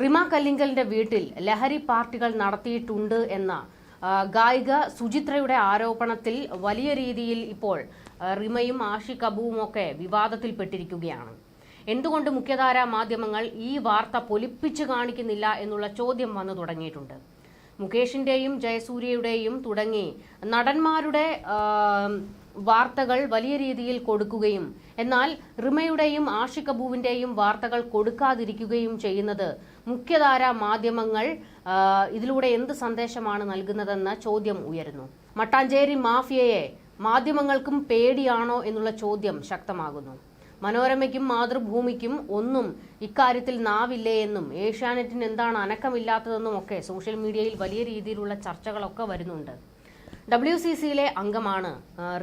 റിമ കല്ലിങ്കലിന്റെ വീട്ടിൽ ലഹരി പാർട്ടികൾ നടത്തിയിട്ടുണ്ട് എന്ന ഗായിക സുചിത്രയുടെ ആരോപണത്തിൽ വലിയ രീതിയിൽ ഇപ്പോൾ റിമയും ആഷിഖ് അബുവും ഒക്കെ വിവാദത്തിൽപ്പെട്ടിരിക്കുകയാണ്. എന്തുകൊണ്ട് മുഖ്യധാരാ മാധ്യമങ്ങൾ ഈ വാർത്ത പൊലിപ്പിച്ചു കാണിക്കുന്നില്ല എന്നുള്ള ചോദ്യം വന്നു തുടങ്ങിയിട്ടുണ്ട്. മുകേഷിന്റെയും ജയസൂര്യയുടെയും തുടങ്ങി നടന്മാരുടെ വാർത്തകൾ വലിയ രീതിയിൽ കൊടുക്കുകയും എന്നാൽ റിമയുടെയും ആഷിഖ് അബുവിന്റെയും വാർത്തകൾ കൊടുക്കാതിരിക്കുകയും ചെയ്യുന്നത് മുഖ്യധാരാ മാധ്യമങ്ങൾ ഇതിലൂടെ എന്ത് സന്ദേശമാണ് നൽകുന്നതെന്ന ചോദ്യം ഉയരുന്നു. മട്ടാഞ്ചേരി മാഫിയയെ മാധ്യമങ്ങൾക്കും പേടിയാണോ എന്നുള്ള ചോദ്യം ശക്തമാകുന്നു. മനോരമയ്ക്കും മാതൃഭൂമിക്കും ഒന്നും ഇക്കാര്യത്തിൽ നാവില്ലേ എന്നും ഏഷ്യാനെറ്റിന് എന്താണ് അനക്കമില്ലാത്തതെന്നും ഒക്കെ സോഷ്യൽ മീഡിയയിൽ വലിയ രീതിയിലുള്ള ചർച്ചകളൊക്കെ വരുന്നുണ്ട്. WCCയിലെ അംഗമാണ്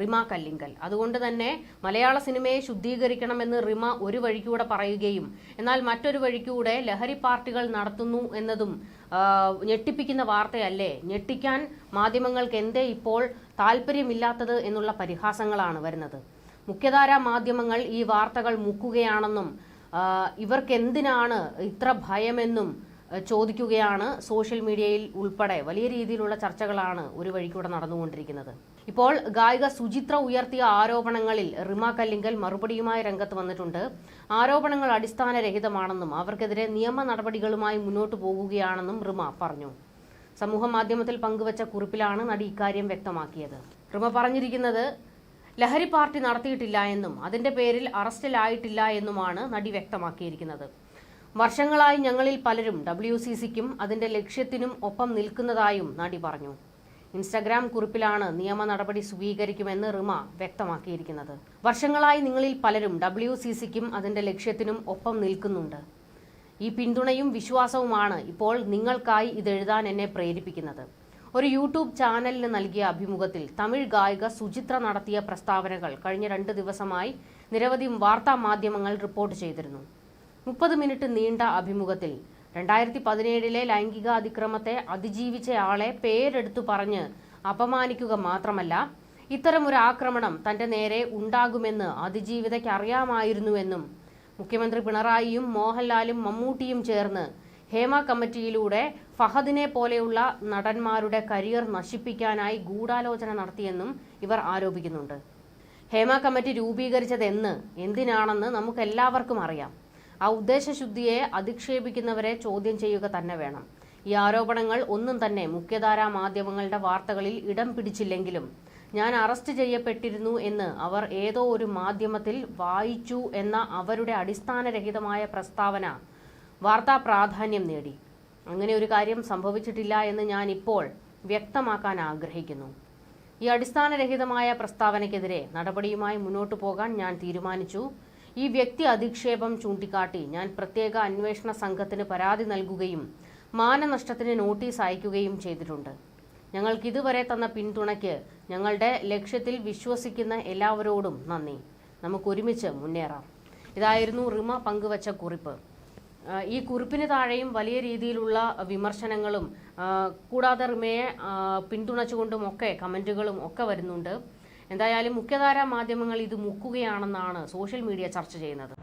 റിമ കല്ലിങ്കൽ. അതുകൊണ്ട് തന്നെ മലയാള സിനിമയെ ശുദ്ധീകരിക്കണമെന്ന് റിമ ഒരു വഴിക്കൂടെ പറയുകയും എന്നാൽ മറ്റൊരു വഴിക്കൂടെ ലഹരി പാർട്ടികൾ നടത്തുന്നു എന്നതും ഞെട്ടിപ്പിക്കുന്ന വാർത്തയല്ലേ, ഞെട്ടിക്കാൻ മാധ്യമങ്ങൾക്ക് എന്തേ ഇപ്പോൾ താല്പര്യമില്ലാത്തത് എന്നുള്ള പരിഹാസങ്ങളാണ് വരുന്നത്. മുഖ്യധാരാ മാധ്യമങ്ങൾ ഈ വാർത്തകൾ മുക്കുകയാണെന്നും ഇവർക്കെന്തിനാണ് ഇത്ര ഭയമെന്നും ചോദിക്കുകയാണ്. സോഷ്യൽ മീഡിയയിൽ ഉൾപ്പെടെ വലിയ രീതിയിലുള്ള ചർച്ചകളാണ് ഒരു വഴിക്കൂടെ നടന്നുകൊണ്ടിരിക്കുന്നത്. ഇപ്പോൾ ഗായിക സുചിത്ര ഉയർത്തിയ ആരോപണങ്ങളിൽ റിമ കല്ലിങ്കൽ മറുപടിയുമായി രംഗത്ത് വന്നിട്ടുണ്ട്. ആരോപണങ്ങൾ അടിസ്ഥാനരഹിതമാണെന്നും അവർക്കെതിരെ നിയമ നടപടികളുമായി മുന്നോട്ടു പോകുകയാണെന്നും റിമ പറഞ്ഞു. സമൂഹ മാധ്യമത്തിൽ പങ്കുവച്ച കുറിപ്പിലാണ് നടി ഇക്കാര്യം വ്യക്തമാക്കിയത്. റിമ പറഞ്ഞിരിക്കുന്നത് ലഹരി പാർട്ടി നടത്തിയിട്ടില്ല എന്നും അതിന്റെ പേരിൽ അറസ്റ്റിലായിട്ടില്ല എന്നുമാണ് നടി വ്യക്തമാക്കിയിരിക്കുന്നത്. വർഷങ്ങളായി ഞങ്ങളിൽ പലരും WCCക്കും അതിന്റെ ലക്ഷ്യത്തിനും ഒപ്പം നിൽക്കുന്നതായും നടി പറഞ്ഞു. ഇൻസ്റ്റഗ്രാം കുറിപ്പിലാണ് നിയമ നടപടി സ്വീകരിക്കുമെന്ന് റിമ വ്യക്തമാക്കിയിരിക്കുന്നത്. വർഷങ്ങളായി നിങ്ങളിൽ പലരും WCCക്കും അതിന്റെ ലക്ഷ്യത്തിനും ഒപ്പം നിൽക്കുന്നുണ്ട്. ഈ പിന്തുണയും വിശ്വാസവുമാണ് ഇപ്പോൾ നിങ്ങൾക്കായി ഇതെഴുതാൻ എന്നെ പ്രേരിപ്പിക്കുന്നത്. ഒരു യൂട്യൂബ് ചാനലിന് നൽകിയ അഭിമുഖത്തിൽ തമിഴ് ഗായിക സുചിത്ര നടത്തിയ പ്രസ്താവനകൾ കഴിഞ്ഞ 2 ദിവസമായി നിരവധി വാർത്താ മാധ്യമങ്ങൾ റിപ്പോർട്ട് ചെയ്തിരുന്നു. 30 മിനിറ്റ് നീണ്ട അഭിമുഖത്തിൽ 2017 ലൈംഗിക അതിക്രമത്തെ അതിജീവിച്ചയാളെ പേരെടുത്തു പറഞ്ഞ് അപമാനിക്കുക മാത്രമല്ല, ഇത്തരമൊരു ആക്രമണം തന്റെ നേരെ ഉണ്ടാകുമെന്ന് അതിജീവിതയ്ക്ക് അറിയാമായിരുന്നുവെന്നും മുഖ്യമന്ത്രി പിണറായിയും മോഹൻലാലും മമ്മൂട്ടിയും ചേർന്ന് ഹേമ കമ്മിറ്റിയിലൂടെ ഫഹദിനെ പോലെയുള്ള നടന്മാരുടെ കരിയർ നശിപ്പിക്കാനായി ഗൂഢാലോചന നടത്തിയെന്നും ഇവർ ആരോപിക്കുന്നുണ്ട്. ഹേമ കമ്മിറ്റി രൂപീകരിച്ചതെന്ന് എന്തിനാണെന്ന് നമുക്കെല്ലാവർക്കും അറിയാം. ആ ഉദ്ദേശശുദ്ധിയെ അധിക്ഷേപിക്കുന്നവരെ ചോദ്യം ചെയ്യുക തന്നെ വേണം. ഈ ആരോപണങ്ങൾ ഒന്നും തന്നെ മുഖ്യധാരാ മാധ്യമങ്ങളുടെ വാർത്തകളിൽ ഇടം പിടിച്ചില്ലെങ്കിലും ഞാൻ അറസ്റ്റ് ചെയ്യപ്പെട്ടിരുന്നു എന്ന് അവർ ഏതോ ഒരു മാധ്യമത്തിൽ വായിച്ചു എന്ന അവരുടെ അടിസ്ഥാനരഹിതമായ പ്രസ്താവന വാർത്താ പ്രാധാന്യം നേടി. അങ്ങനെ ഒരു കാര്യം സംഭവിച്ചിട്ടില്ല എന്ന് ഞാൻ ഇപ്പോൾ വ്യക്തമാക്കാൻ ആഗ്രഹിക്കുന്നു. ഈ അടിസ്ഥാനരഹിതമായ പ്രസ്താവനയ്ക്കെതിരെ നടപടിയുമായി മുന്നോട്ടു പോകാൻ ഞാൻ തീരുമാനിച്ചു. ഈ വ്യക്തി അധിക്ഷേപം ചൂണ്ടിക്കാട്ടി ഞാൻ പ്രത്യേക അന്വേഷണ സംഘത്തിന് പരാതി നൽകുകയും മാനനഷ്ടത്തിന് നോട്ടീസ് അയക്കുകയും ചെയ്തിട്ടുണ്ട്. ഞങ്ങൾക്ക് ഇതുവരെ തന്ന പിന്തുണയ്ക്ക് ഞങ്ങളുടെ ലക്ഷ്യത്തിൽ വിശ്വസിക്കുന്ന എല്ലാവരോടും നന്ദി. നമുക്ക് ഒരുമിച്ച് മുന്നേറാം. ഇതായിരുന്നു റിമ പങ്കുവച്ച കുറിപ്പ്. ഈ കുറിപ്പിന് താഴെയും വലിയ രീതിയിലുള്ള വിമർശനങ്ങളും കൂടാതെ റിമയെ പിന്തുണച്ചുകൊണ്ടും ഒക്കെ കമന്റുകളും ഒക്കെ വരുന്നുണ്ട്. എന്തായാലും മുഖ്യധാരാ മാധ്യമങ്ങൾ ഇത് മുക്കുകയാണെന്നാണ് സോഷ്യൽ മീഡിയ ചർച്ച ചെയ്യുന്നത്.